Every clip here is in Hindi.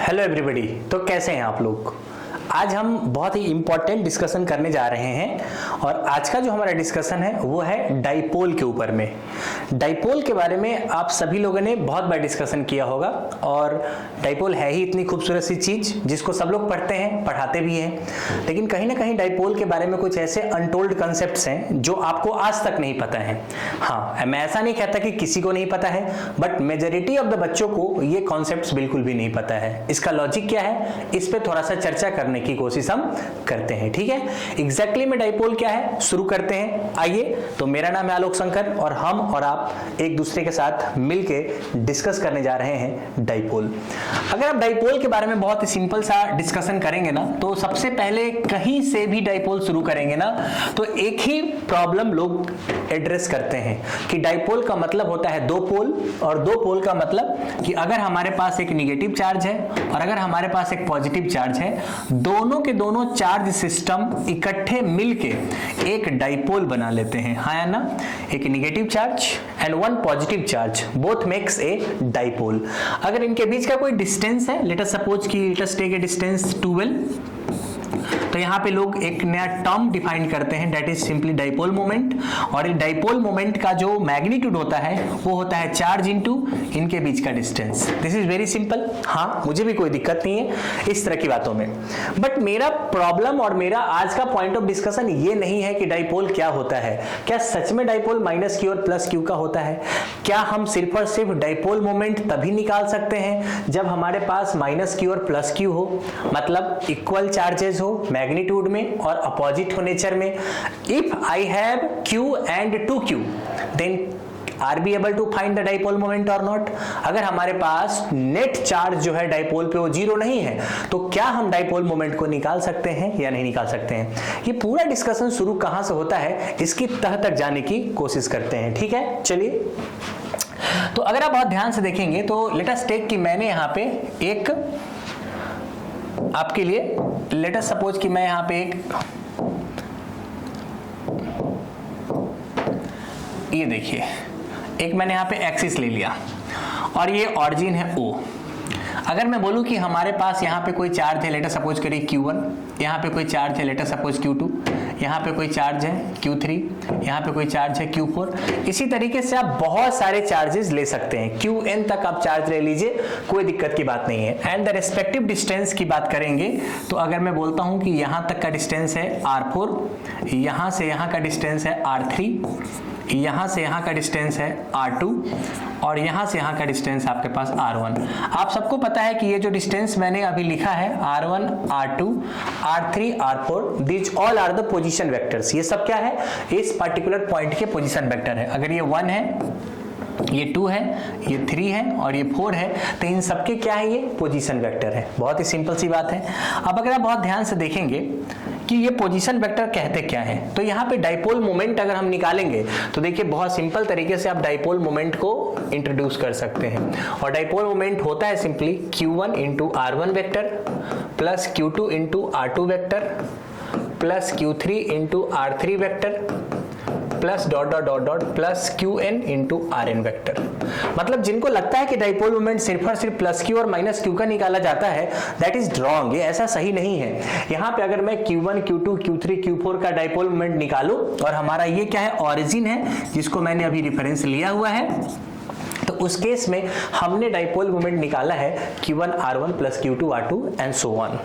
Hello everybody. तो कैसे हैं आप लोग। आज हम बहुत ही इंपॉर्टेंट डिस्कशन करने जा रहे हैं और आज का जो हमारा डिस्कशन है वो है डाइपोल के ऊपर में। डाइपोल के बारे में आप सभी लोगों ने बहुत बार डिस्कशन किया होगा और डाइपोल है ही इतनी खूबसूरत सी चीज जिसको सब लोग पढ़ते हैं, पढ़ाते भी हैं, लेकिन कहीं ना कहीं डाइपोल के बारे में कुछ ऐसे अनटोल्ड कंसेप्ट्स हैं जो आपको आज तक नहीं पता है। हाँ, मैं ऐसा नहीं कहता कि किसी को नहीं पता है, बट मेजॉरिटी ऑफ द बच्चों को ये कॉन्सेप्ट्स बिल्कुल भी नहीं पता है। इसका लॉजिक क्या है, इस पे थोड़ा सा चर्चा करने की कोशिश हम करते हैं। ठीक है, एग्जैक्टली में डाइपोल क्या है शुरू करते हैं। आइए, तो मेरा नाम है आलोक शंकर और हम और आप एक दूसरे के साथ मिलके डिस्कस करने जा रहे हैं डाइपोल। अगर आप डाइपोल के बारे में बहुत ही सिंपल सा डिस्कशन करेंगे ना, तो सबसे पहले कहीं से भी डाइपोल शुरू करेंगे ना तो एक ही प्रॉब्लम लोग एड्रेस करते हैं कि डाइपोल का मतलब होता है दो पोल, और दो पोल का मतलब कि अगर हमारे पास एक निगेटिव चार्ज है और अगर हमारे पास एक पॉजिटिव चार्ज है, दोनों के दोनों चार्ज सिस्टम इकट्ठे मिलके एक डाइपोल बना लेते हैं। हाँ या ना, एक negative charge and one positive charge both makes a dipole. अगर इनके बीच का कोई डिस्टेंस है, लेट अस सपोज कि let us take a distance 12, तो यहाँ पे लोग एक नया टर्म डिफाइन करते हैं, that is simply dipole moment. और डाइपोल मोमेंट का जो मैग्नीट्यूड होता है वो होता है चार्ज इनटू इनके बीच का distance. This is very simple. हाँ, मुझे भी कोई दिक्कत नहीं है इस तरह की बातों में, बट मेरा प्रॉब्लम और मेरा आज का पॉइंट ऑफ डिस्कशन ये नहीं है कि डाइपोल क्या होता है। क्या सच में डाइपोल माइनस क्यू और प्लस क्यू का होता है? क्या हम सिर्फ और सिर्फ डाइपोल मोमेंट तभी निकाल सकते हैं जब हमारे पास माइनस क्यू और प्लस क्यू हो, मतलब इक्वल चार्जेस हो मैग्नीट्यूड में और अपोजिट हो नेचर में? If I have q and 2q then are we able to find the dipole moment or not? अगर हमारे पास नेट चार्ज जो है डाइपोल पे वो जीरो नहीं है तो क्या हम डाइपोल मोमेंट को निकाल सकते हैं या नहीं निकाल सकते हैं? ये पूरा डिस्कशन शुरू कहां से होता है इसकी तह तक जाने की कोशिश करते हैं। ठीक है, चलिए। तो अगर आप बहुत ध्यान से देखेंगे तो लेट अस टेक कि मैंने यहां पे एक आपके लिए लेट अस सपोज कि मैं यहां पे ये देखिए एक मैंने यहां पे एक्सिस ले लिया और ये ऑरिजिन है O। अगर मैं बोलूं कि हमारे पास यहाँ पे कोई चार्ज है, लेट अस सपोज करिए Q1, यहाँ पे कोई चार्ज है लेट अस सपोज Q2, यहाँ पे कोई चार्ज है Q3, यहाँ पे कोई चार्ज है Q4, इसी तरीके से आप बहुत सारे चार्जेस ले सकते हैं। Qn तक आप चार्ज ले लीजिए, कोई दिक्कत की बात नहीं है। एंड द रेस्पेक्टिव डिस्टेंस की बात करेंगे तो अगर मैं बोलता हूँ कि यहाँ तक का डिस्टेंस है R4, यहाँ से यहाँ का डिस्टेंस है R3, यहाँ से यहाँ का डिस्टेंस है R2 और यहाँ से यहाँ का डिस्टेंस आपके पास R1। आप सबको पता है कि ये जो डिस्टेंस मैंने अभी लिखा है R1, R2, R3, R4, these all are the position vectors। ये सब क्या है, इस पर्टिकुलर पॉइंट के पोजीशन वेक्टर है। अगर ये 1 है, ये 2 है, ये 3 है और ये 4 है, तो इन सबके क्या है, ये पोजीशन वेक्टर है। बहुत ही सिंपल सी बात है। अब अगर आप बहुत ध्यान से देखेंगे कि ये पोजीशन वेक्टर कहते क्या है, तो यहाँ पे डाइपोल मोमेंट अगर हम निकालेंगे तो देखिए बहुत सिंपल तरीके से आप डाइपोल मोमेंट को इंट्रोड्यूस कर सकते हैं। और डाइपोल मोमेंट होता है simply Q1 into R1 vector plus Q2 into R2 vector plus Q3 into R3 vector plus dot dot dot dot plus Qn into Rn vector. मतलब जिनको लगता है कि डाइपोल मोमेंट सिर्फ और सिर्फ प्लस Q और माइनस Q का निकाला जाता है, दैट इज रॉन्ग। ये ऐसा सही नहीं है। यहाँ पे अगर मैं Q1, Q2, Q3, Q4 का डाइपोल मोमेंट निकालूं और हमारा ये क्या है, ऑरिजिन है जिसको मैंने अभी रेफरेंस लिया हुआ है, तो उस केस में हमने डाइपोल मोमेंट निकाला है Q1 R1 plus Q2 R2 and so on.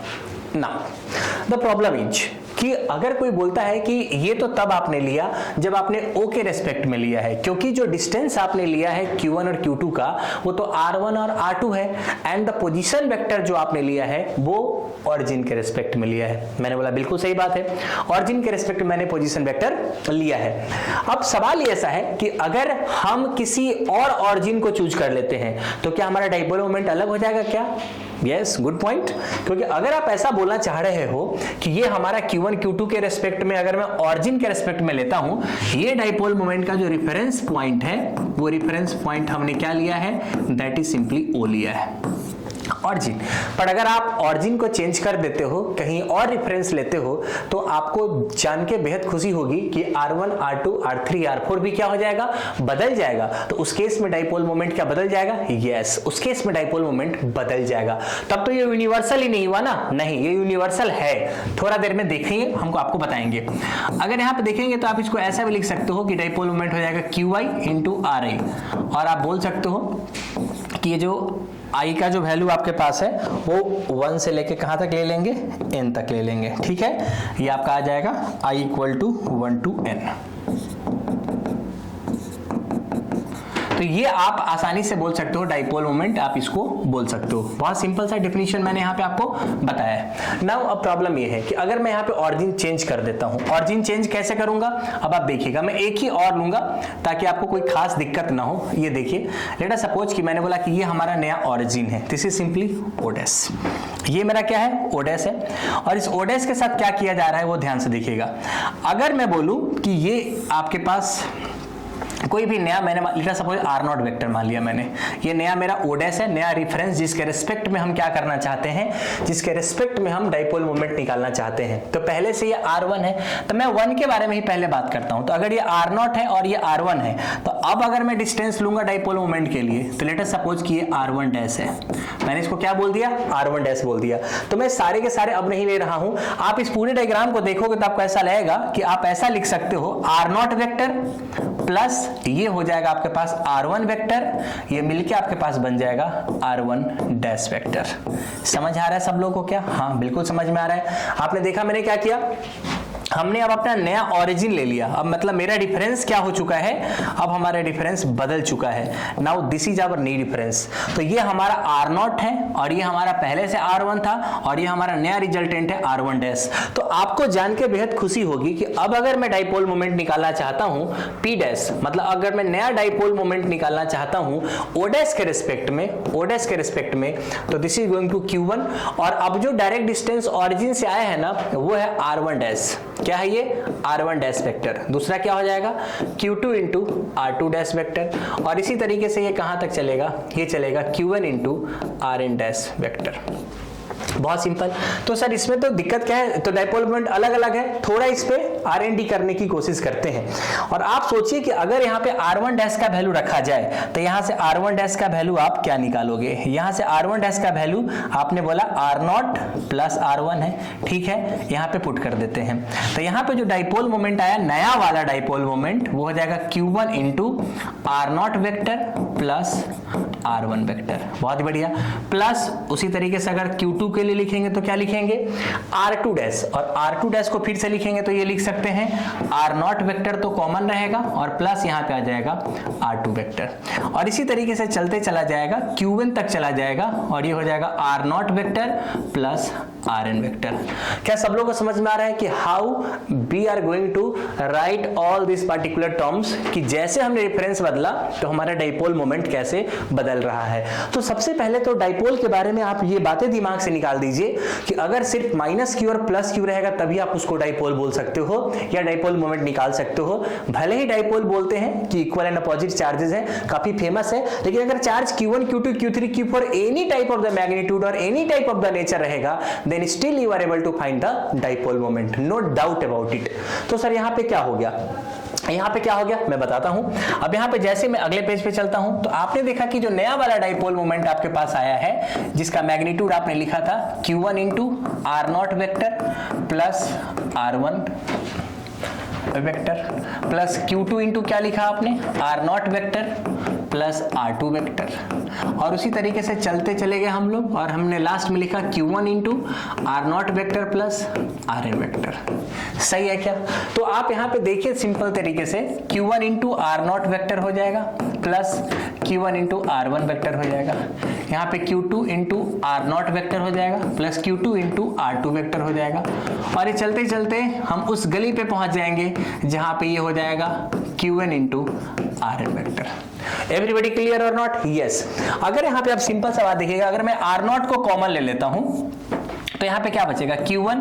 Now the problem is कि अगर कोई बोलता है कि ये तो तब आपने लिया जब आपने O के रेस्पेक्ट में लिया है, क्योंकि जो डिस्टेंस आपने लिया है Q1 और Q2 का वो तो R1 और R2 है एंड द पोजीशन वेक्टर जो आपने लिया है वो ऑरिजिन के रेस्पेक्ट में लिया है। मैंने बोला बिल्कुल सही बात है, ऑरिजिन के रेस्पेक्ट में मैंने पोजीशन वेक्टर लिया है। अब सवाल ऐसा है कि अगर हम किसी और ऑरिजिन को चूज कर लेते हैं तो क्या हमारा डाइपोल मोमेंट अलग हो जाएगा क्या? Yes, good point. क्योंकि अगर आप ऐसा बोलना चाह रहे हो कि ये हमारा Q1 Q2 के रेस्पेक्ट में अगर मैं ऑरिजिन के रेस्पेक्ट में लेता हूं, ये डाइपोल मोमेंट का जो रेफरेंस पॉइंट है वो रेफरेंस पॉइंट हमने क्या लिया है, दैट इज सिंपली O लिया है। ऑरिजिन। पर अगर आप ऑरिजिन को चेंज कर देते हो, कहीं और रेफरेंस लेते हो, तो आपको जान के बेहद खुशी होगी कि R1, R2, R3, R4 भी क्या हो जाएगा, बदल जाएगा। तो उस केस में डाइपोल मोमेंट क्या बदल जाएगा, यस, उस केस में डाइपोल मोमेंट बदल जाएगा। तब तो ये यूनिवर्सल ही नहीं हुआ ना, नहीं, ये यूनिवर्सल है। थोड़ा देर में देखेंगे, हमको आपको बताएंगे। अगर यहाँ पे देखेंगे तो आप इसको ऐसा भी लिख सकते हो कि डाइपोल मोमेंट हो जाएगा QI इंटू RI, और आप बोल सकते हो कि ये जो I का जो वैल्यू आपके पास है वो 1 से लेके कहाँ तक ले लेंगे, N तक ले लेंगे, ठीक है। ये आपका आ जाएगा I equal to 1 to N। तो ये आप आसानी से बोल सकते हो, डाइपोल मोमेंट आप इसको बोल सकते हो। बहुत सिंपल सा डेफिनेशन मैंने यहाँ पे आपको बताया है। नाउ अब प्रॉब्लम ये है कि अगर मैं यहाँ पे ऑरिजिन चेंज कर देता हूँ, ऑरिजिन चेंज कैसे करूंगा, अब आप देखिएगा, मैं एक ही और लूंगा ताकि आपको कोई खास दिक्कत ना हो। ये देखिए, लेट अस सपोज कि मैंने बोला कि ये हमारा नया ऑरिजिन है, दिस इज सिंपली ओडेस। ये मेरा क्या है, ओडेस है, और इस ओडेस के साथ क्या किया जा रहा है वो ध्यान से देखिएगा। अगर मैं बोलूं कि ये आपके पास कोई भी नया, मैंने लेट सपोज R0 वेक्टर मान लिया मैंने, ये नया मेरा ओडेस है, नया रेफरेंस जिसके रिस्पेक्ट में हम क्या करना चाहते हैं, जिसके रिस्पेक्ट में हम डाइपोल मोमेंट निकालना चाहते हैं। तो पहले से ये R1 है, तो मैं 1 के बारे में ही पहले बात करता हूं। तो अगर ये R0 है और ये R1 है, तो अब अगर मैं डिस्टेंस लूंगा डाइपोल मोमेंट के लिए, तो लेट अस सपोज कि ये R1 डैश है, मैंने इसको क्या बोल दिया, R1 डैश बोल दिया। तो मैं सारे के सारे अब नहीं ले रहा हूं। आप इस पूरे डायग्राम को देखोगे तो आपको ऐसा लगेगा कि आप ऐसा लिख सकते हो, R0 वेक्टर प्लस ये हो जाएगा आपके पास R1 वेक्टर, ये मिलके आपके पास बन जाएगा R1 डैश वेक्टर। समझ आ रहा है सब लोगों को क्या? हाँ, बिल्कुल समझ में आ रहा है। आपने देखा मैंने क्या किया, हमने अब अपना नया ऑरिजिन ले लिया। अब मतलब मेरा डिफरेंस क्या हो चुका है, अब हमारा डिफरेंस बदल चुका है। Now this is our new difference. तो ये हमारा R0 है और ये हमारा पहले से R1 था, और ये हमारा नया रिजल्टेंट है R1 डैश। तो आपको जान के बेहद खुशी होगी कि अब अगर मैं डाइपोल मोमेंट निकालना चाहता हूं P डैश, मतलब अगर मैं नया डाइपोल मोमेंट निकालना चाहता हूं O डैश के रिस्पेक्ट में, O डैश के रिस्पेक्ट में, तो this is going to Q1। और अब जो डायरेक्ट डिस्टेंस ऑरिजिन से आया है ना, वो है R1 डैश। क्या है ये, R1 डैश वेक्टर। दूसरा क्या हो जाएगा, Q2 into R2 dash vector. और इसी तरीके से ये कहां तक चलेगा, ये चलेगा Q1 into RN dash vector. बहुत सिंपल। तो सर इसमें तो दिक्कत क्या है, तो डाइपोल मोमेंट अलग अलग है, थोड़ा इस पे R&D करने की कोशिश करते हैं। और आप सोचिए कि अगर यहाँ पे R1 डैश का वैल्यू रखा जाए, तो यहाँ से R1 डैश का वैल्यू आप क्या निकालोगे, यहाँ से R1 डैश का वैल्यू आपने बोला R0 प्लस R1 है, ठीक है, यहाँ पे पुट कर देते हैं। तो यहाँ पे जो डाइपोल मोमेंट आया, नया वाला डाइपोल मोमेंट, वो हो जाएगा Q1 into R0 vector plus R1 vector. बहुत बढ़िया। प्लस उसी तरीके से अगर Q2 के लिए लिखेंगे तो क्या लिखेंगे, R2 डैश, और R2 डैश को फिर से लिखेंगे तो ये लिख सकते हैं R0 वेक्टर तो कॉमन रहेगा, और प्लस यहाँ पे आ जाएगा R2 वेक्टर। और इसी तरीके से चलते चला जाएगा, Q1 तक चला जाएगा, और ये हो जाएगा R0 vector plus RN vector. क्या सब लोगों को समझ में आ रहा है कि how we are going to write all this particular terms, कि जैसे हमने रेफरेंस बदला तो हमारा डाइपोल मोमेंट कैसे बदल रहा है। तो सबसे पहले तो डाइपोल के बारे में आप ये बातें दिमाग से निकाल दीजिए कि अगर सिर्फ माइनस क्यू और प्लस क्यू रहेगा तभी आप उसको डाइपोल बोल सकते हो या डाइपोल मोमेंट निकाल सकते हो। भले ही डाइपोल बोलते हैं कि इक्वल एंड अपोजिट चार्जेस हैं, काफी फेमस है, लेकिन अगर charge Q1, Q2, Q3, Q4 any type of the magnitude और any type of the nature रहेगा, then still you are able to find the dipole moment, no doubt about it. तो सर यहाँ पे क्या हो गया, यहाँ पे क्या हो गया मैं बताता हूं। अब यहाँ पे जैसे मैं अगले पेज पे चलता हूं, तो आपने देखा कि जो नया वाला डाइपोल मोमेंट आपके पास आया है, जिसका मैग्नीट्यूड आपने लिखा था Q1 into R0 vector plus R1 vector plus Q2 into क्या लिखा आपने, R0 vector plus R2 vector. और उसी तरीके से चलते चले गए हम लोग, और हमने लास्ट में लिखा Q1 into R0 vector plus RN vector. सही है क्या? तो आप यहाँ पे देखिए सिंपल तरीके से Q1 इंटू R0 वेक्टर हो जाएगा plus Q1 into R1 vector हो जाएगा, यहाँ पे Q2 इंटू R0 वेक्टर हो जाएगा plus Q2 into R2 vector हो जाएगा। और ये चलते चलते हम उस गली पे पहुंच जाएंगे जहां पे ये हो जाएगा Q1 into RN vector. Everybody clear और नॉट? यस। अगर यहाँ पे आप सिंपल सा बात देखिएगा, अगर मैं R0 को कॉमन ले लेता हूं तो यहाँ पे क्या बचेगा Q1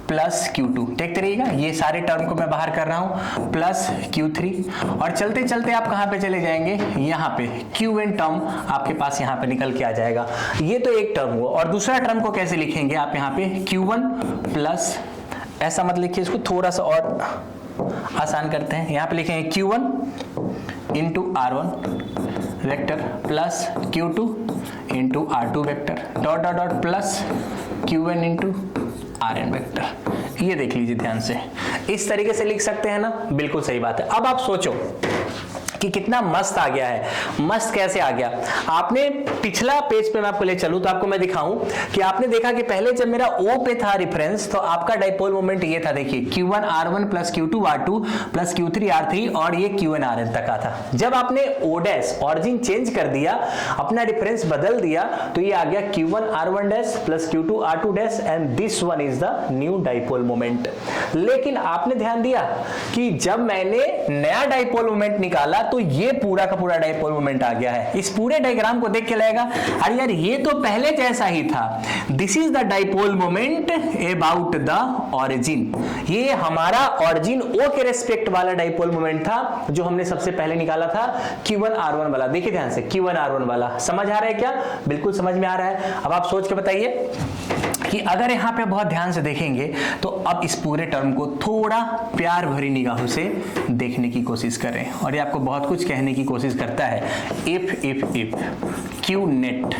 प्लस Q2, देखते रहिएगा ये सारे टर्म को मैं बाहर कर रहा हूँ, प्लस Q3, और चलते चलते आप कहाँ पे चले जाएंगे, यहाँ पे Qn टर्म आपके पास यहाँ पे निकल के आ जाएगा। ये तो एक टर्म हुआ, और दूसरा टर्म को कैसे लिखेंगे आप यहाँ पे Q1 प्लस, ऐसा मत लिखिए इसको, थोड़ा सा और आसान करते हैं, यहाँ पे लिखेंगे Q1 into R1 vector plus Q2 into R2 vector dot dot dot plus Qn into Rn vector. ये देख लीजिए ध्यान से, इस तरीके से लिख सकते हैं ना, बिल्कुल सही बात है। अब आप सोचो कि कितना मस्त आ गया है। मस्त कैसे आ गया, आपने पिछला पेज पे मैं आपको ले चलूं तो आपको मैं दिखाऊं कि आपने देखा कि पहले जब मेरा O पे था रेफरेंस, तो आपका डाइपोल मोमेंट ये था, देखिए Q1 R1 plus Q2 R2 plus Q3 R3 और ये Qn Rn तक का था। जब आपने O डैश ऑरिजिन चेंज कर दिया, अपना रेफरेंस बदल दिया, तो ये आ गया Q1 R1 dash plus Q2 R2 dash and this one is the new dipole moment. लेकिन आपने ध्यान दिया कि जब मैंने नया डाइपोल मोमेंट निकाला तो ये पूरा का पूरा डाइपोल मोमेंट आ गया है। इस पूरे डायग्राम को देख के लगेगा अरे यार ये तो पहले जैसा ही था, this is the dipole moment about the origin. ये हमारा ऑरिजिन O के रेस्पेक्ट वाला डाइपोल मोमेंट था जो हमने सबसे पहले निकाला था Q1 R1 वाला। देखिए ध्यान से, Q1 R1 वाला समझ आ रहा है क्या? बिल्कुल समझ में आ रहा है। अब आप सोच के बताइए कि अगर यहाँ पे बहुत ध्यान से देखेंगे तो अब इस पूरे टर्म को थोड़ा प्यार भरी निगाहों से देखने की कोशिश करें, और ये आपको बहुत कुछ कहने की कोशिश करता है। इफ Q नेट,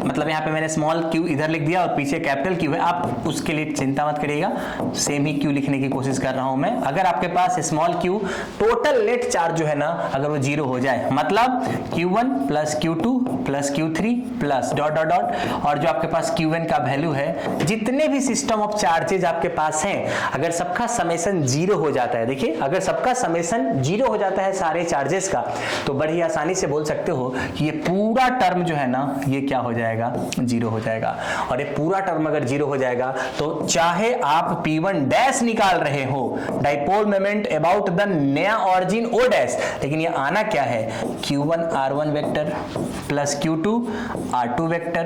मतलब यहाँ पे मैंने स्मॉल q इधर लिख दिया और पीछे कैपिटल Q है, आप उसके लिए चिंता मत करिएगा, सेम ही Q लिखने की कोशिश कर रहा हूं मैं। अगर आपके पास small q total net charge जो है ना, अगर वो 0 हो जाए, मतलब Q1 plus Q2 plus Q3 plus dot dot dot, और जो आपके पास Qn का वैल्यू है, जितने भी सिस्टम ऑफ चार्जेज आपके पास हैं, अगर सबका समेशन 0 हो जाता है, देखिए अगर सबका समेशन 0 हो जाता है सारे चार्जेस का, तो बड़ी आसानी से बोल सकते हो कि ये पूरा टर्म जो है ना, ये क्या हो जाएगा, 0 हो जाएगा। और ये पूरा टर्म अगर 0 हो जाएगा तो चाहे आप P1 डैश निकाल रहे हो, डाइपोल मोमेंट अबाउट द नया ऑरिजिन O डैश, लेकिन ये आना क्या है, Q1 R1 vector plus Q2 R2 vector,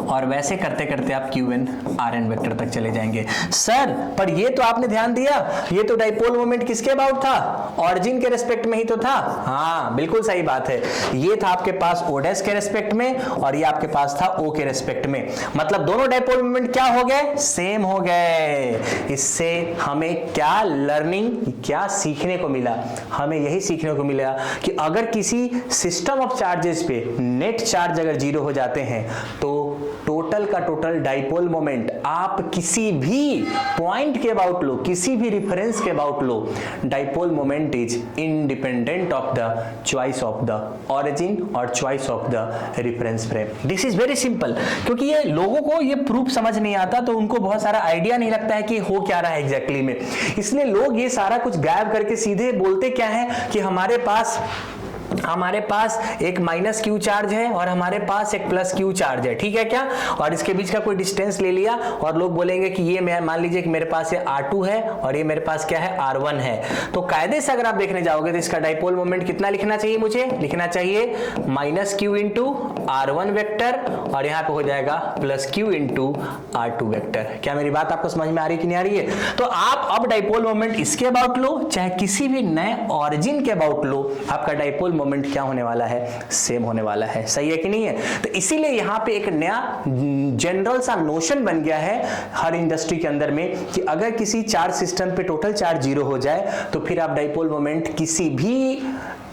और वैसे करते करते आप Qn Rn वेक्टर तक चले जाएंगे। सर पर ये तो आपने ध्यान दिया, ये तो डाइपोल मोमेंट किसके अबाउट था, ऑरिजिन के रेस्पेक्ट में ही तो था। हाँ बिल्कुल सही बात है, ये था आपके पास O डैश के रेस्पेक्ट में और ये आपके पास था O के रेस्पेक्ट में, मतलब दोनों डाइपोल मोमेंट क्या हो गए, सेम हो गए। इससे हमें क्या लर्निंग, क्या सीखने को मिला, हमें यही सीखने को मिला कि अगर किसी सिस्टम ऑफ चार्जेस पे नेट चार्ज अगर 0 हो जाते हैं तो टोटल का टोटल डाइपोल मोमेंट आप किसी भी पॉइंट के अबाउट लो, किसी भी रेफरेंस के अबाउट लो, dipole moment is independent of the choice of the origin और choice of the reference frame. This is very simple, क्योंकि ये लोगों को ये प्रूफ समझ नहीं आता, तो उनको बहुत सारा आइडिया नहीं लगता है कि हो क्या रहा है एग्जैक्टली में, इसलिए लोग ये सारा कुछ गायब करके सीधे बोलते क्या है कि हमारे पास एक माइनस Q चार्ज है और हमारे पास एक प्लस Q चार्ज है, ठीक है क्या, और इसके बीच का कोई डिस्टेंस ले लिया और लोग बोलेंगे कि ये मान लीजिए कि मेरे पास ये R2 है और ये मेरे पास क्या है, R1 है। तो कायदे से अगर आप देखने जाओगे तो इसका डाइपोल मोमेंट कितना लिखना चाहिए, मुझे लिखना चाहिए minus Q into R1 vector, और यहाँ पे हो जाएगा plus Q into R2 vector. क्या मेरी बात आपको समझ में आ रही कि नहीं आ रही है? तो आप अब डाइपोल मोमेंट इसके अबाउट लो, चाहे किसी भी नए ऑरिजिन के अबाउट लो, आपका डाइपोल मोमेंट क्या होने वाला है, सेम होने वाला है। सही है कि नहीं है? तो इसीलिए यहां पे एक नया जनरल सा नोशन बन गया है हर इंडस्ट्री के अंदर में कि अगर किसी चार्ज सिस्टम पे टोटल चार्ज 0 हो जाए तो फिर आप डाइपोल मोमेंट किसी भी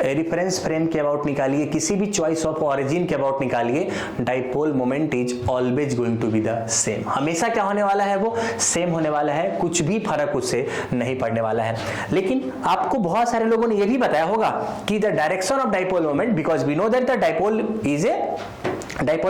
रेफरेंस फ्रेम के अबाउट निकालिए, किसी भी चॉइस ऑफ ऑरिजिन के अबाउट निकालिए, dipole moment is always going to be the same. हमेशा क्या होने वाला है, वो सेम होने वाला है, कुछ भी फर्क उससे नहीं पड़ने वाला है। लेकिन आपको बहुत सारे लोगों ने यह भी बताया होगा कि the direction of dipole moment, because we know that the dipole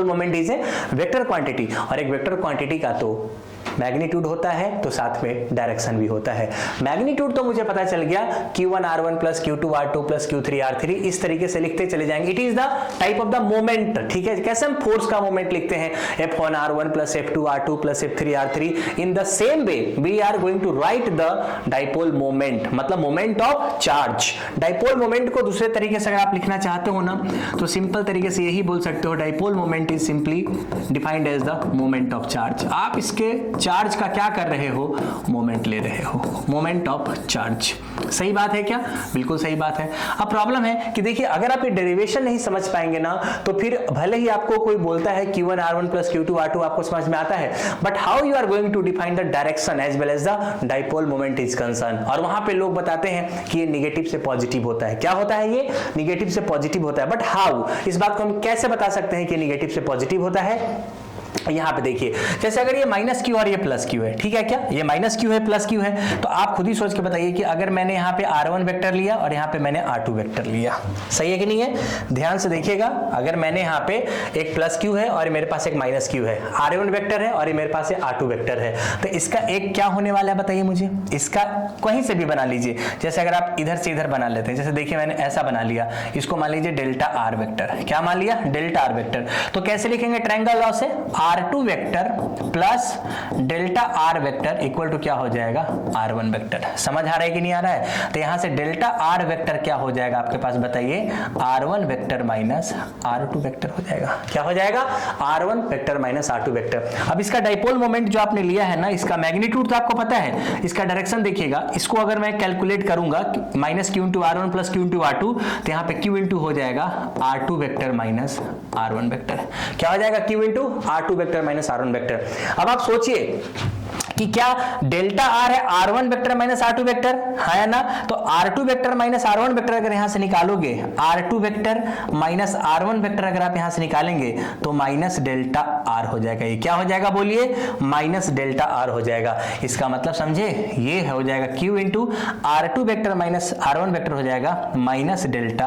moment is a vector quantity, और एक वेक्टर क्वांटिटी का तो मैग्नीट्यूड होता है तो साथ में डायरेक्शन भी होता है। मैग्नीट्यूड तो मुझे पता चल गया, Q1 R1 plus Q2 R2 plus Q3 R3, इस तरीके से लिखते चले जाएंगे। It is the type of the moment, ठीक है, कैसे हम फोर्स का मोमेंट लिखते हैं, F1 R1 plus F2 R2 plus F3 R3। In the same way we are going to write the dipole moment, मतलब moment of charge. Dipole moment को दूसरे तरीके से अगर आप लिखना चाहते हो ना, तो सिंपल तरीके से यही बोल सकते हो, dipole moment is simply defined as the moment of charge. आप इसके चार्ज का क्या कर रहे हो, मोमेंट ले रहे हो, मोमेंट ऑफ चार्ज। सही बात है क्या? बिल्कुल सही बात है। अब प्रॉब्लम है कि देखिए, अगर आप ये डेरिवेशन नहीं समझ पाएंगे ना, तो फिर भले ही आपको कोई बोलता है Q1 R1 plus Q2 R2 आपको समझ में आता है, but how you are going to define the direction as well as the dipole moment is concern. और वहां पे लोग बताते हैं कि ये निगेटिव से पॉजिटिव होता है। क्या होता है? ये निगेटिव से पॉजिटिव होता है। बट हाउ, इस बात को हम कैसे बता सकते हैं कि निगेटिव से पॉजिटिव होता है? यहां पे देखिए, जैसे अगर ये माइनस क्यू और ये प्लस क्यू है, ठीक है, क्या ये माइनस क्यू है प्लस क्यू है, तो आप खुद ही सोच के बताइए कि अगर मैंने यहाँ पे R1 वेक्टर लिया और यहाँ पे मैंने R2 वेक्टर लिया, सही है कि नहीं है? ध्यान से देखिएगा, अगर मैंने यहाँ पे एक प्लस क्यू है और मेरे पास एक माइनस क्यू है, R1 वेक्टर है और ये मेरे पास R2 वेक्टर है, तो इसका एक क्या होने वाला है बताइए मुझे? इसका कहीं से भी बना लीजिए, जैसे अगर आप इधर से इधर बना लेते हैं, जैसे देखिए मैंने ऐसा बना लिया, इसको मान लीजिए डेल्टा आर वेक्टर। क्या मान लिया? Delta r vector. तो कैसे लिखेंगे ट्रायंगल लॉ से? R2 vector plus delta r vector equal to क्या हो जाएगा? R1 vector. समझ आ रहा है कि नहीं आ रहा है? तो यहां से डेल्टा आर वेक्टर क्या हो जाएगा आपके पास बताइए? R1 vector minus R2 vector हो जाएगा। क्या हो जाएगा? R1 vector minus R2 vector. अब इसका डाइपोल मोमेंट जो आपने लिया है ना, इसका मैग्नीट्यूड तो आपको पता है, इसका डायरेक्शन देखिएगा, इसको अगर मैं कैलकुलेट करूंगा minus Q into R1 plus Q into R2, तो यहाँ पे Q इंटू हो जाएगा R2 vector minus R1 vector. क्या हो जाएगा? Q into R2 vector minus R1 vector. अब आप सोचिए कि क्या डेल्टा आर है R1 vector minus R2 vector, है ना? तो R2 vector minus R1 vector अगर यहां से निकालोगे, R2 vector minus R1 vector अगर आप यहां से निकालेंगे, तो माइनस डेल्टा आर हो जाएगा। ये क्या हो जाएगा बोलिए? माइनस डेल्टा आर हो जाएगा। इसका मतलब समझे, ये हो जाएगा Q into R2 vector minus R1 vector हो जाएगा माइनस डेल्टा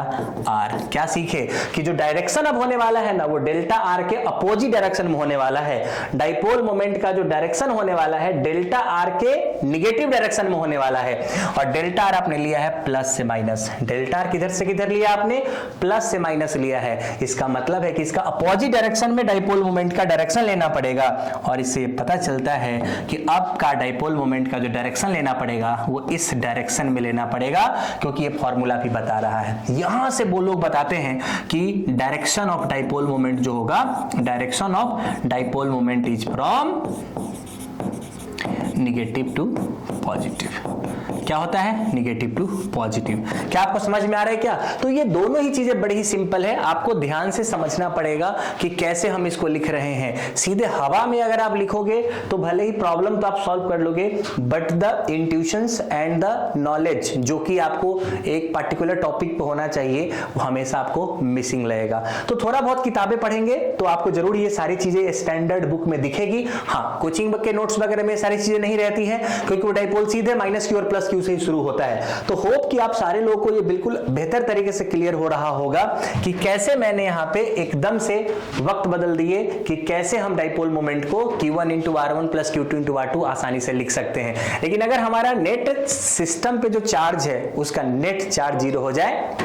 आर। क्या सीखे कि जो डायरेक्शन अब होने वाला है ना, वो डेल्टा आर के अपोजिट डायरेक्शन में होने वाला है। डाइपोल मोमेंट का जो डायरेक्शन होने वाला है डेल्टा आर के निगेटिव डायरेक्शन में होने वाला है। और डेल्टा आर आपने लिया है प्लस से माइनस। डेल्टा आर किधर से किधर लिया आपने? प्लस से माइनस लिया है। इसका मतलब है कि इसका अपोजिट डायरेक्शन में डाइपोल मोमेंट का डायरेक्शन लेना पड़ेगा। और इससे पता चलता है कि अब का डाइपोल मोमेंट का जो डायरेक्शन लेना पड़ेगा वो इस डायरेक्शन में लेना पड़ेगा, क्योंकि ये फॉर्मूला भी बता रहा है। यहां से वो लोग बताते हैं कि डायरेक्शन ऑफ डाइपोल मोमेंट जो होगा, direction of dipole moment is from negative to positive. क्या होता है? Negative to positive. क्या आपको समझ में आ रहा है क्या? तो ये दोनों ही चीजें बड़ी ही सिंपल है, आपको ध्यान से समझना पड़ेगा कि कैसे हम इसको लिख रहे हैं। सीधे हवा में अगर आप लिखोगे तो भले ही प्रॉब्लम तो आप सॉल्व कर लोगे, but the intuitions and the knowledge जो कि आपको एक पर्टिकुलर टॉपिक पे होना चाहिए, वो हमेशा आपको मिसिंग लगेगा। तो थोड़ा बहुत किताबें पढ़ेंगे तो आपको जरूर ये सारी चीजें स्टैंडर्ड बुक में दिखेगी। हाँ, कोचिंग के नोट्स वगैरह में सारी चीजें नहीं रहती है, क्योंकि वो डाइपोल सीधे माइनस क्यू और प्लस क्यू से ही शुरू होता है। तो होप कि आप सारे लोगों को ये बिल्कुल बेहतर तरीके से क्लियर हो रहा होगा कि कैसे मैंने यहाँ पे एकदम से वक्त बदल दिए कि कैसे हम डाइपोल मोमेंट को Q1 into R1 plus Q2 into R2 आसानी से लिख सकते हैं। लेकिन अगर हमारा नेट सिस्टम पे जो चार्ज है उसका नेट चार्ज 0 हो जाए,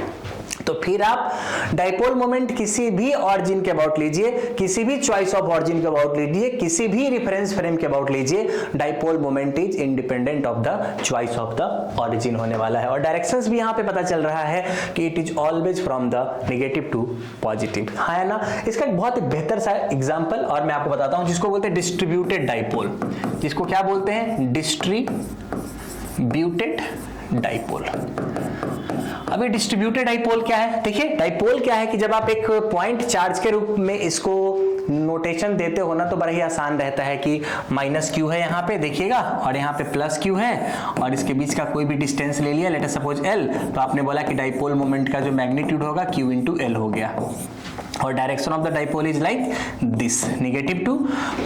तो फिर आप डाइपोल मोमेंट किसी भी ऑरिजिन के अबाउट लीजिए, किसी भी चॉइस ऑफ ऑरिजिन के अबाउट लीजिए, किसी भी रेफरेंस फ्रेम के अबाउट लीजिए, dipole moment is independent of the choice of the origin होने वाला है। और डायरेक्शंस भी यहां पे पता चल रहा है कि it is always from the negative to positive, है ना? इसका एक बहुत बेहतर सा एग्जांपल और मैं आपको बताता हूं, जिसको बोलते हैं डिस्ट्रीब्यूटेड डाइपोल। जिसको क्या बोलते हैं? Distributed dipole. अभी डिस्ट्रीब्यूटेड डाइपोल क्या है? देखिए, डाइपोल क्या है कि जब आप एक पॉइंट चार्ज के रूप में इसको नोटेशन देते हो ना, तो बड़ा ही आसान रहता है कि माइनस क्यू है यहाँ पे देखिएगा, और यहाँ पे प्लस क्यू है, और इसके बीच का कोई भी डिस्टेंस ले लिया, लेट अस सपोज एल, तो आपने बोला कि डाइपोल मोमेंट का जो मैग्नीट्यूड होगा Q इंटू एल हो गया। और direction of the dipole is like this, negative to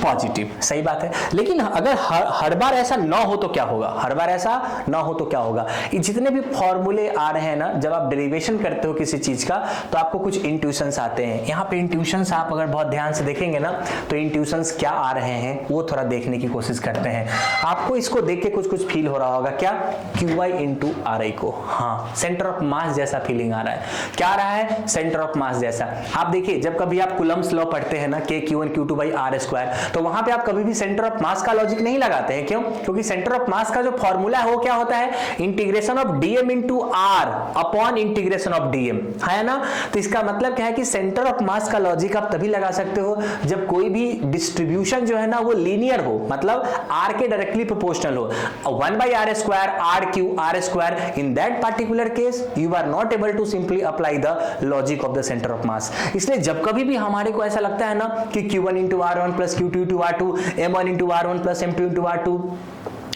positive. सही बात है। लेकिन अगर हर बार ऐसा ना हो तो क्या होगा, हर बार ऐसा ना हो तो क्या होगा, ये जितने भी फॉर्मूले आ रहे हैं ना, जब आप डेरिवेशन करते हो किसी चीज का तो आपको कुछ इंट्यूशंस आते हैं। यहाँ पे इंट्यूशंस आप अगर बहुत ध्यान से देखेंगे ना तो इंट्यूशंस क्या आ रहे हैं वो थोड़ा देखने की कोशिश करते हैं। आपको इसको देख के कुछ कुछ फील हो रहा होगा, क्या, QI इंटू RI को, हाँ सेंटर ऑफ मास जैसा फीलिंग आ रहा है। क्या आ रहा है, सेंटर ऑफ मास जैसा। आप देखिए जब कभी आप कूलम्ब्स लॉ पढ़ते हैं ना, K(Q1 Q2 by R square), तो वहां पे आप कभी भी सेंटर ऑफ मास का लॉजिक नहीं लगाते हैं। क्यों? क्योंकि सेंटर ऑफ मास का जो फॉर्मूला है वो क्या होता है, integration of dm into R upon integration of dm, है ना। तो इसका मतलब क्या है कि सेंटर ऑफ मास का लॉजिक आप तभी लगा सकते हो जब कोई भी डिस्ट्रीब्यूशन जो है ना वो लीनियर हो, मतलब R के डायरेक्टली प्रोपोर्शनल हो। 1 by R square RQ R square, in that particular case you are not able to simply apply the logic of the center of mass। इसलिए जब कभी भी हमारे को ऐसा लगता है ना कि Q1 into R1 plus Q2 into R2, M1 into R1 plus M2 into R2,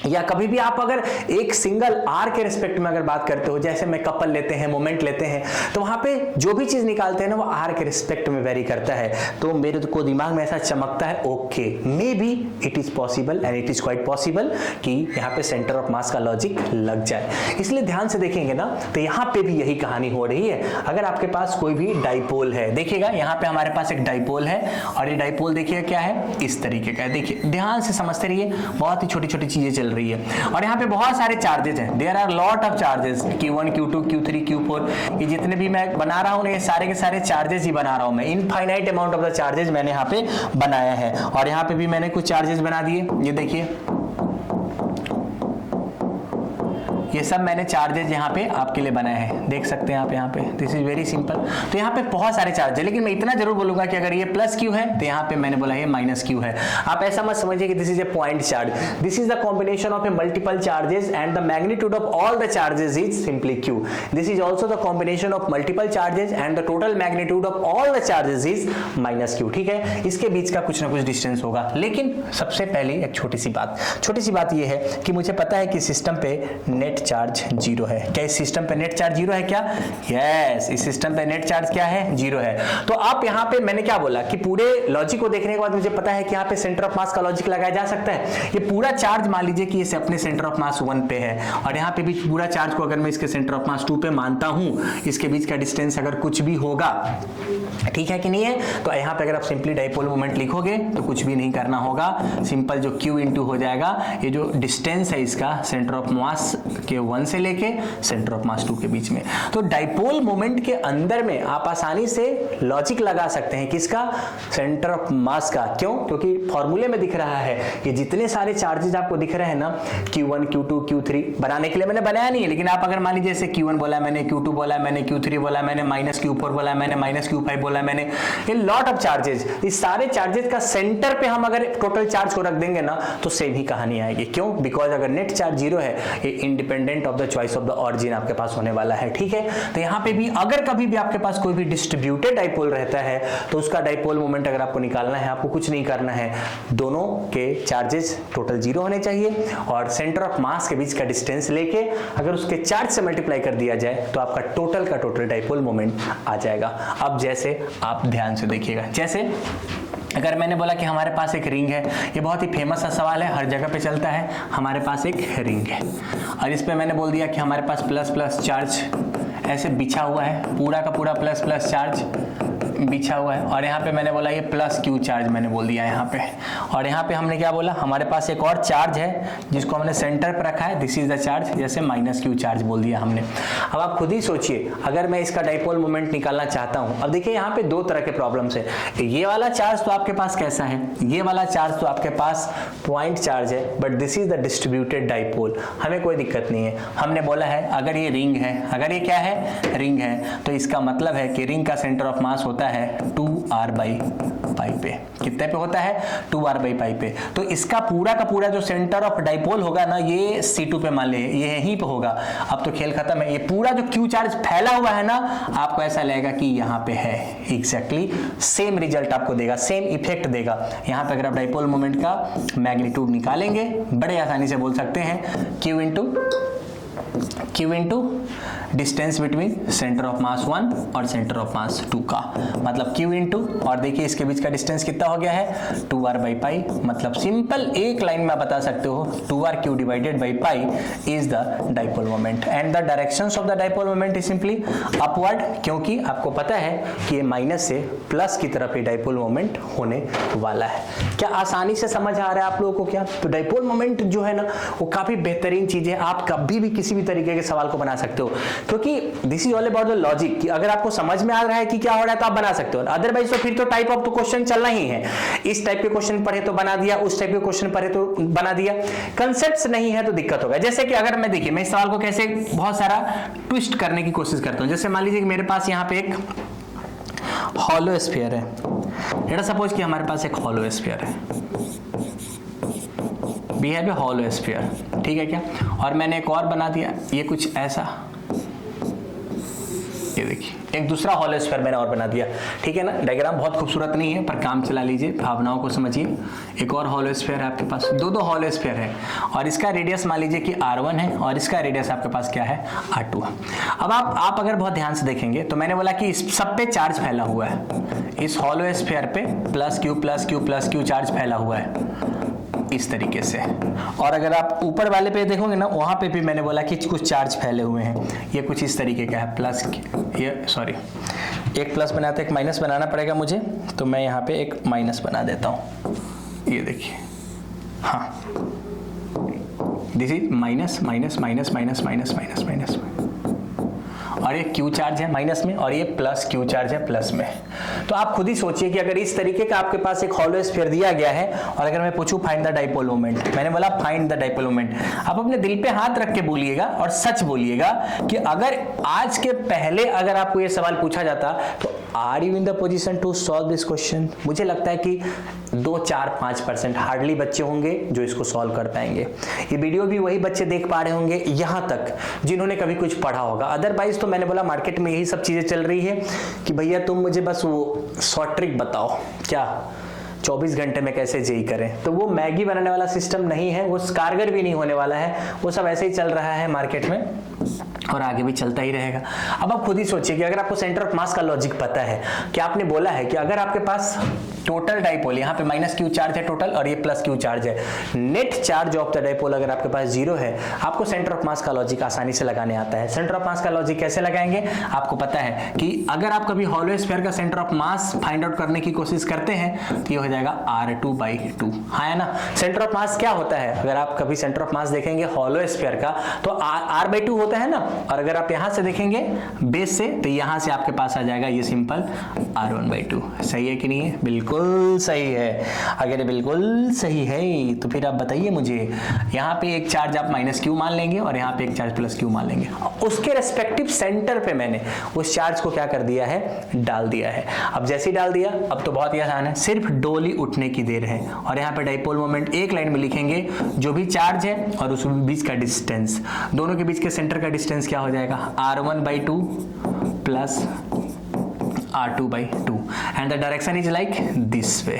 या कभी भी आप अगर एक सिंगल R के रिस्पेक्ट में अगर बात करते हो, जैसे मैं कपल लेते हैं, मोमेंट लेते हैं, तो वहां पे जो भी चीज निकालते हैं ना वो R के रिस्पेक्ट में वेरी करता है। तो मेरे को दिमाग में ऐसा चमकता है, okay may be it is possible and it is quite possible कि यहाँ पे सेंटर ऑफ मास का लॉजिक लग जाए। इसलिए ध्यान से देखेंगे ना तो यहाँ पे भी यही कहानी हो रही है। अगर आपके पास कोई भी डाइपोल है, देखिएगा यहाँ पे हमारे पास एक डाइपोल है और ये डाइपोल देखिए क्या है, इस तरीके का है। देखिए ध्यान से समझते रहिए, बहुत ही छोटी छोटी चीजें चल रही है और यहाँ पे बहुत सारे चार्जेस हैं। There are lot of charges, Q1 Q2 Q3 Q4, ये जितने भी मैं बना रहा हूँ ये सारे के सारे चार्जेस ही बना रहा हूँ मैं। Infinite amount of the charges मैंने यहाँ पे बनाया है और यहाँ पे भी मैंने कुछ चार्जेस बना दिए। ये देखिए ये सब मैंने चार्जेस यहाँ पे आपके लिए बनाए हैं, देख सकते हैं आप यहाँ पे। This is very simple. तो यहाँ पे बहुत सारे चार्ज है, लेकिन मैं इतना जरूर बोलूंगा कि अगर ये प्लस क्यू है तो यहाँ पे मैंने बोला ये माइनस क्यू है। आप ऐसा मत समझिए कि this is a point charge, this is the combination of A multiple charges and the magnitude of all the charges is simply Q. This is also the combination of multiple charges and the total magnitude of all the charges is minus Q. ठीक है, इसके बीच का कुछ ना कुछ डिस्टेंस होगा। लेकिन सबसे पहले एक छोटी सी बात ये है कि मुझे पता है कि सिस्टम पे नेट चार्ज जीरो है। क्या इस सिस्टम पे नेट चार्ज जीरो है क्या? यस, इस सिस्टम पे नेट चार्ज क्या है? जीरो है। तो आप यहाँ पे मैंने क्या बोला कि पूरे लॉजिक को देखने के बाद मुझे पता है कि यहाँ पे सेंटर ऑफ मास का लॉजिक लगाया जा सकता है। ये पूरा चार्ज मान लीजिए कि ये अपने सेंटर ऑफ मास 1 पे है और यहाँ पे भी पूरा चार्ज को अगर मैं इसके सेंटर ऑफ मास 2 पे मानता हूँ, इसके बीच का डिस्टेंस अगर कुछ भी होगा, ठीक है कि नहीं है, तो यहाँ पे अगर आप सिंपली डाइपोल मोमेंट लिखोगे तो कुछ भी नहीं करना होगा, सिंपल जो Q इंटू हो जाएगा ये जो डिस्टेंस है इसका सेंटर ऑफ मास के 1 से लेके सेंटर ऑफ मास 2 के बीच में। तो डाइपोल मोमेंट के अंदर में आप आसानी से लॉजिक लगा सकते हैं किसका? सेंटर ऑफ मास का। क्यों? क्योंकि फॉर्मूले में दिख रहा है ये जितने सारे चार्जेस आपको दिख रहे हैं ना, Q1 Q2 Q3 बनाने के लिए मैंने बनाया नहीं है, लेकिन आप अगर मान लीजिए जैसे Q1 बोला मैंने, Q2 बोला मैंने, Q3 बोला मैंने, माइनस Q4 बोला मैंने, माइनस Q5 बोला मैंने, ये लॉट ऑफ चार्जेस, इस सारे चार्जेस का सेंटर पे हम अगर टोटल चार्ज को रख देंगे ना तो सेम ही कहानी आएगी। क्यों? बिकॉज अगर नेट चार्ज जीरो है, ये independent of the choice of the origin आपके पास होने वाला है। ठीक है, तो यहाँ पे भी अगर कभी भी आपके पास कोई भी डिस्ट्रीब्यूटेड डाइपोल रहता है तो उसका डाइपोल मोमेंट अगर आपको निकालना है, आपको कुछ नहीं करना है, दोनों के चार्जेस टोटल जीरो होने चाहिए और सेंटर ऑफ मास के बीच का डिस्टेंस लेके अगर उसके चार्ज से मल्टीप्लाई कर दिया जाए तो आपका टोटल का टोटल डाइपोल मोमेंट आ जाएगा। अब जैसे आप ध्यान से देखिएगा, जैसे अगर मैंने बोला कि हमारे पास एक रिंग है, ये बहुत ही फेमस सा सवाल है, हर जगह पे चलता है, हमारे पास एक रिंग है और इस पे मैंने बोल दिया कि हमारे पास प्लस प्लस चार्ज ऐसे बिछा हुआ है, पूरा का पूरा प्लस प्लस चार्ज बिछा हुआ है और यहाँ पे मैंने बोला ये प्लस क्यू चार्ज मैंने बोल दिया यहाँ पे। और यहाँ पे हमने क्या बोला, हमारे पास एक और चार्ज है जिसको हमने सेंटर पे रखा है, दिस इज द चार्ज, जैसे माइनस क्यू चार्ज बोल दिया हमने। अब आप खुद ही सोचिए, अगर मैं इसका डाइपोल मोमेंट निकालना चाहता हूँ, अब देखिए यहाँ पे दो तरह के प्रॉब्लम्स है। ये वाला चार्ज तो आपके पास कैसा है, ये वाला चार्ज तो आपके पास पॉइंट चार्ज है, but this is the distributed dipole, हमें कोई दिक्कत नहीं है। हमने बोला है अगर ये रिंग है, अगर ये क्या है, रिंग है, तो इसका मतलब है कि रिंग का सेंटर ऑफ मास होता है 2r/π पे। कितने पे होता है? 2r/π पे। तो इसका पूरा का पूरा जो सेंटर ऑफ डाइपोल होगा ना, ये C2 पे मान ले, ये यहीं पे होगा। अब तो खेल खत्म है, ये पूरा जो Q चार्ज फैला हुआ है ना, आपको ऐसा लगेगा कि यहाँ पे है। एग्जैक्टली सेम रिजल्ट आपको देगा, सेम इफेक्ट देगा। यहाँ पे अगर आप डाइपोल मोमेंट का मैग्नीट्यूड निकालेंगे, बड़े आसानी से बोल सकते हैं Q into Q into distance between centre of mass 1 और सेंटर ऑफ मास 2 का, मतलब Q इंटू, और देखिए इसके बीच का डिस्टेंस कितना हो गया है 2r बाई पाई, मतलब सिंपल एक लाइन में बता सकते हो 2rq divided by pi is the dipole moment and the directions of the dipole moment is simply upward, क्योंकि आपको पता है कि ये माइनस से प्लस की तरफ ये डाइपोल मोमेंट होने वाला है। क्या आसानी से समझ आ रहा है आप लोगों को? क्या तो डाइपोल मोमेंट जो है ना वो काफी बेहतरीन चीज है, आप कभी भी किसी भी तरीके के सवाल को बना सकते हो, क्योंकि this is all about the logic कि अगर आपको समझ में आ रहा है कि क्या हो रहा है तो आप बना सकते हो, अदरवाइज तो फिर तो टाइप ऑफ तो क्वेश्चन चलना ही है, इस टाइप के क्वेश्चन पढ़े तो बना दिया, उस टाइप के क्वेश्चन पढ़े तो बना दिया, कंसेप्ट्स नहीं है तो दिक्कत होगा। जैसे कि अगर मैं देखिए मैं इस सवाल को कैसे बहुत सारा ट्विस्ट करने की कोशिश करता हूं, जैसे मान लीजिए कि मेरे पास यहाँ पे एक हॉलो स्फीयर है, लेट अस सपोज कि हमारे पास एक हॉलो स्फीयर है, we have a hollow sphere, ठीक है क्या, और मैंने एक और बना दिया, ये कुछ ऐसा, ये देखिए एक दूसरा हॉलो स्फीयर मैंने और बना दिया, ठीक है ना। डायग्राम बहुत खूबसूरत नहीं है पर काम चला लीजिए, भावनाओं को समझिए। एक और हॉलो स्फीयर है आपके पास, दो हॉलो स्फीयर है और इसका रेडियस मान लीजिए कि r1 है और इसका रेडियस आपके पास क्या है r2 है। अब आप अगर बहुत ध्यान से देखेंगे तो मैंने बोला कि इस सब पे चार्ज फैला हुआ है, इस हॉलो स्फीयर पे प्लस क्यू चार्ज फैला हुआ है इस तरीके से, और अगर आप ऊपर वाले पे देखोगे ना वहां पे भी मैंने बोला कि कुछ चार्ज फैले हुए हैं, ये कुछ इस तरीके का है, प्लस ये सॉरी एक प्लस बनाते एक माइनस बनाना पड़ेगा मुझे, तो मैं यहाँ पे एक माइनस बना देता हूँ, ये देखिए, हाँ this is minus minus minus minus minus minus minus, और ये क्यू चार्ज है माइनस में और ये प्लस क्यू चार्ज है प्लस में। तो आप खुद ही सोचिए कि अगर इस तरीके का आपके पास एक हॉलो स्फीयर दिया गया है और अगर मैं पूछूं फाइंड द डाइपोल मोमेंट, मैंने बोला फाइंड द डाइपोल मोमेंट, आप अपने दिल पे हाथ रख के बोलिएगा और सच बोलिएगा कि अगर आज के पहले अगर आपको ये सवाल पूछा जाता तो are you in the position to solve this question? मुझे लगता है कि 2-4-5% हार्डली बच्चे होंगे जो इसको सॉल्व कर पाएंगे। ये वीडियो भी वही बच्चे देख पा रहे होंगे यहाँ तक जिन्होंने कभी कुछ पढ़ा होगा, अदरवाइज तो मैंने बोला मार्केट में यही सब चीजें चल रही है कि भैया तुम मुझे बस वो शॉर्ट ट्रिक बताओ, क्या 24 घंटे में कैसे जेई करें, तो वो मैगी बनाने वाला सिस्टम नहीं है, वो कारगर भी नहीं होने वाला है, वो सब ऐसे ही चल रहा है मार्केट में और आगे भी चलता ही रहेगा। अब आप खुद ही सोचिए कि अगर आपको सेंटर ऑफ मास का लॉजिक पता है कि आपने बोला है कि अगर आपके पास टोटल डाइपोल यहाँ पे माइनस क्यू चार्ज है टोटल और ये प्लस क्यू चार्ज है, net charge of the dipole अगर आपके पास 0 है, आपको सेंटर ऑफ मास का लॉजिक आसानी से लगाने आता है। सेंटर ऑफ मास का लॉजिक कैसे लगाएंगे? आपको पता है कि अगर आप कभी हॉलो स्फीयर का centre of mass find out करने की कोशिश करते हैं तो ये हो जाएगा r2/2, हाँ है ना। सेंटर ऑफ मास क्या होता है? अगर आप कभी सेंटर ऑफ मास देखेंगे हॉलो स्फीयर का तो r/2 होता है ना, और अगर आप यहां से देखेंगे बेस से तो यहां से आपके पास आ जाएगा ये सिंपल r1/2। सही है कि नहीं है? बिल्कुल सही है। अगर ये बिल्कुल सही है तो फिर आप बताइए मुझे, यहाँ पे एक चार्ज आप माइनस क्यू मान लेंगे और यहाँ पे एक चार्ज प्लस क्यू मान लेंगे, उसके रेस्पेक्टिव सेंटर पे मैंने उस चार्ज को क्या कर दिया है? डाल दिया है। अब जैसे ही डाल दिया अब तो बहुत ही आसान है, सिर्फ डोली उठने की देर है, और यहाँ पे डाइपोल मोमेंट एक लाइन में लिखेंगे, जो भी चार्ज है और उस बीच का डिस्टेंस, दोनों के बीच के सेंटर का डिस्टेंस क्या हो जाएगा? r1/2 plus r2/2 and the direction is like this way.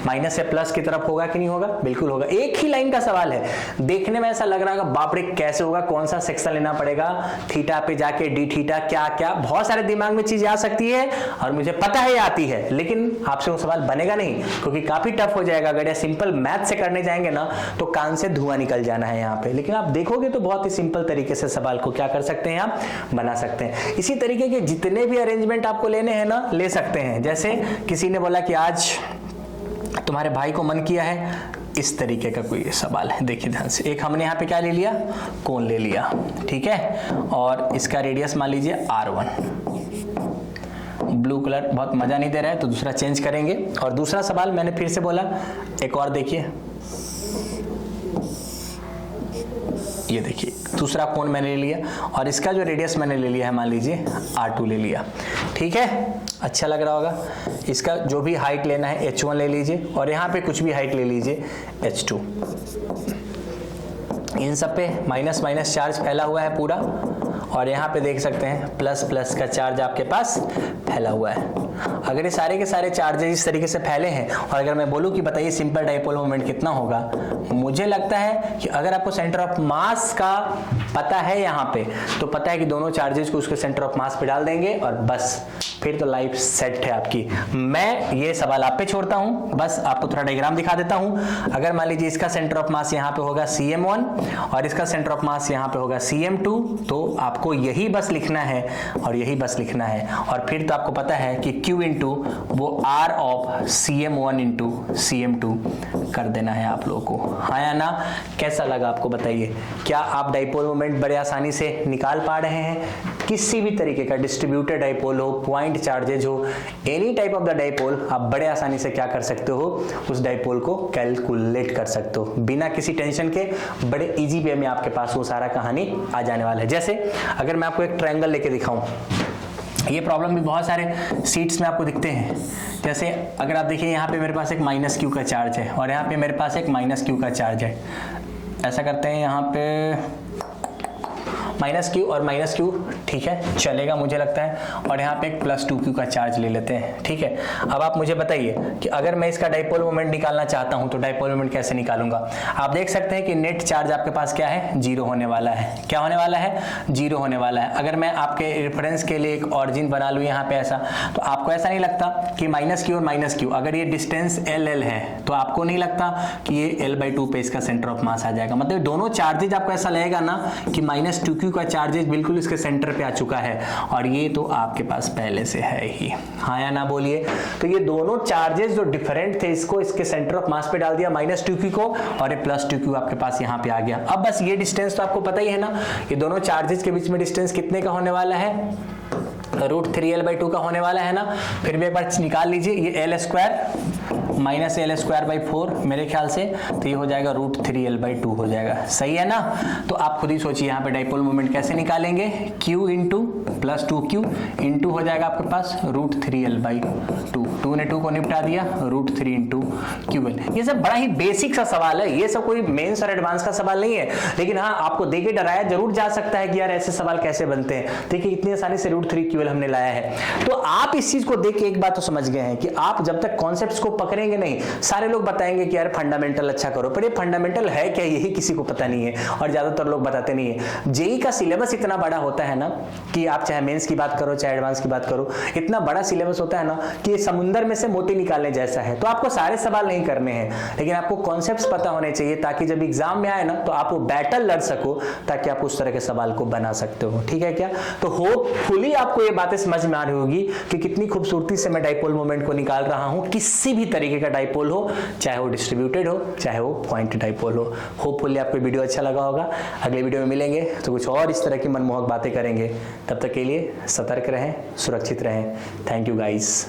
Minus से प्लस की तरफ होगा कि नहीं होगा? बिल्कुल होगा। एक ही लाइन का सवाल है, देखने में ऐसा लग रहा होगा बाप रे कैसे होगा, कौन सा सेक्शन लेना पड़ेगा, थीटा पे जाके डी थीटा, क्या क्या बहुत सारे दिमाग में चीज आ सकती है और मुझे पता है आती है, लेकिन आपसे वो सवाल बनेगा नहीं क्योंकि काफी टफ हो जाएगा। अगर सिंपल मैथ से करने जाएंगे ना तो कान से धुआं निकल जाना है यहाँ पे, लेकिन आप देखोगे तो बहुत ही सिंपल तरीके से सवाल को क्या कर सकते हैं, आप बना सकते हैं। इसी तरीके के जितने भी अरेंजमेंट आपको लेने हैं ना ले सकते हैं। जैसे किसी ने बोला कि आज तुम्हारे भाई को मन किया है, इस तरीके का कोई सवाल है, देखिए ध्यान से। एक हमने यहाँ पे क्या ले लिया? कोण ले लिया, ठीक है, और इसका रेडियस मान लीजिए r1। ब्लू कलर बहुत मजा नहीं दे रहा है तो दूसरा चेंज करेंगे। और दूसरा सवाल मैंने फिर से बोला, एक और देखिए, ये देखिए दूसरा कोण मैंने ले लिया और इसका जो रेडियस मैंने ले लिया है मान लीजिए r2 ले लिया, ठीक है, अच्छा लग रहा होगा। इसका जो भी हाइट लेना है h1 ले लीजिए और यहाँ पे कुछ भी हाइट ले लीजिए h2। इन सब पे माइनस माइनस चार्ज फैला हुआ है पूरा, और यहाँ पे देख सकते हैं प्लस प्लस का चार्ज आपके पास फैला हुआ है। अगर ये सारे के सारे चार्जेस इस तरीके से फैले हैं और अगर मैं बोलूं कि बताइए सिंपल डाइपोल मोमेंट कितना होगा, मुझे लगता है कि अगर आपको सेंटर ऑफ मास का पता है यहाँ पे, तो पता है कि दोनों चार्जेस को उसके सेंटर ऑफ मास पे डाल देंगे और बस फिर तो लाइफ सेट है आपकी। मैं ये सवाल आप पे छोड़ता हूं, बस आपको थोड़ा डायग्राम दिखा देता हूं। अगर मान लीजिए इसका सेंटर ऑफ मास यहाँ पे होगा Cm1 और इसका सेंटर ऑफ मास यहाँ पे होगा Cm2, तो आपको यही बस लिखना है और यही बस लिखना है और फिर तो आपको पता है कि Q इंटू वो R of Cm1 into Cm2 कर देना है आप लोगों को। हाँ या ना? कैसा लगा आपको बताइए? क्या आप डाइपोल मोमेंट बड़े आसानी से निकाल पा रहे हैं? किसी भी तरीके का डिस्ट्रीब्यूटेड डाइपोल हो, पॉइंट चार्जेज हो, any type of the dipole, आप बड़े आसानी से क्या कर सकते हो, उस डाइपोल को कैलकुलेट कर सकते हो बिना किसी टेंशन के। बड़े इजी वे में आपके पास वो सारा कहानी आ जाने वाला है। जैसे अगर मैं आपको एक ट्रायंगल लेके दिखाऊं, ये प्रॉब्लम भी बहुत सारे सीट्स में आपको दिखते हैं। जैसे अगर आप देखिए यहाँ पे मेरे पास एक माइनस क्यू का चार्ज है और यहाँ पे मेरे पास एक माइनस क्यू का चार्ज है। ऐसा करते हैं, यहाँ पे माइनस क्यू और माइनस क्यू, ठीक है, चलेगा मुझे लगता है, और यहाँ पे एक प्लस 2q का चार्ज ले लेते हैं, ठीक है। अब आप मुझे बताइए कि अगर मैं इसका डाइपोल मोमेंट निकालना चाहता हूं तो डाइपोल मोमेंट कैसे निकालूंगा। आप देख सकते हैं कि नेट चार्ज आपके पास क्या है, 0 होने वाला है। क्या होने वाला है? 0 होने वाला है। अगर मैं आपके रेफरेंस के लिए एक ऑरिजिन बना लूँ यहाँ पे ऐसा, तो आपको ऐसा नहीं लगता कि माइनस क्यू और माइनस क्यू, अगर ये डिस्टेंस LL है तो आपको नहीं लगता कि ये L/2 पे इसका सेंटर ऑफ मास आ जाएगा। मतलब दोनों चार्जेज आपको ऐसा लगेगा ना कि माइनस 2q का चार्जेज बिल्कुल इसके सेंटर पे आ चुका है और ये तो आपके पास पहले से है ही। हाँ या ना बोलिए? तो ये दोनों चार्जेस जो डिफरेंट थे, इसको इसके सेंटर ऑफ मास पे डाल दिया माइनस 2q को, और ये प्लस 2q आपके पास यहाँ पे आ गया। अब बस ये डिस्टेंस तो आपको पता ही है ना, ये दोनों चार्जेस के बीच में डिस्टेंस कितने का होने वाला है, √3L/2 का होने वाला है ना। फिर भी एक बार निकाल लीजिए, ये L² माइनस L²/4 मेरे ख्याल से, तो ये हो जाएगा √3L/2 हो जाएगा। सही है ना? तो आप खुद ही सोचिए यहाँ पे डाइपोल मोमेंट कैसे निकालेंगे। Q into plus 2q into हो जाएगा आपके पास √3L/2, 2 ने 2 को निपटा दिया, √3 इंटू QL। ये सब बड़ा ही बेसिक सा सवाल है, ये सब कोई मेंस और एडवांस का सवाल नहीं है, लेकिन हाँ आपको देके डराया जरूर जा सकता है कि यार ऐसे सवाल कैसे बनते हैं। देखिए इतनी आसानी से √3QL हमने लाया है। तो आप इस चीज को देख के एक बात तो समझ गए हैं कि आप जब तक कॉन्सेप्ट्स को पकड़ेंगे नहीं, सारे लोग बताएंगे कि यार फंडामेंटल अच्छा करो, पर ये फंडामेंटल है क्या, यही किसी को पता नहीं है और ज्यादातर लोग बताते नहीं है। जेई का सिलेबस इतना बड़ा होता है ना कि आप चाहे मेंस की बात करो चाहे एडवांस की बात करो, इतना बड़ा सिलेबस होता है ना कि समुंदर में से मोती निकालने जैसा है। तो आपको सारे सवाल नहीं करने हैं, लेकिन आपको कॉन्सेप्ट्स पता होने चाहिए ताकि जब एग्जाम में आए ना तो आप वो बैटल लड़ सको, ताकि आप उस तरह के सवाल को बना सकते हो। ठीक है क्या? तो होपफुली आपको ये बातें समझ में आ रही होगी कि कितनी खूबसूरती से मैं डाइपोल मोमेंट को निकाल रहा हूं, किसी भी तरीके का डाइपोल हो, चाहे वो डिस्ट्रीब्यूटेड हो चाहे वो पॉइंट डाइपोल हो। होपफुली आपको वीडियो अच्छा लगा होगा। अगले वीडियो में मिलेंगे तो कुछ और इस तरह की मनमोहक बातें करेंगे। तब तक के लिए सतर्क रहें, सुरक्षित रहें। Thank you guys.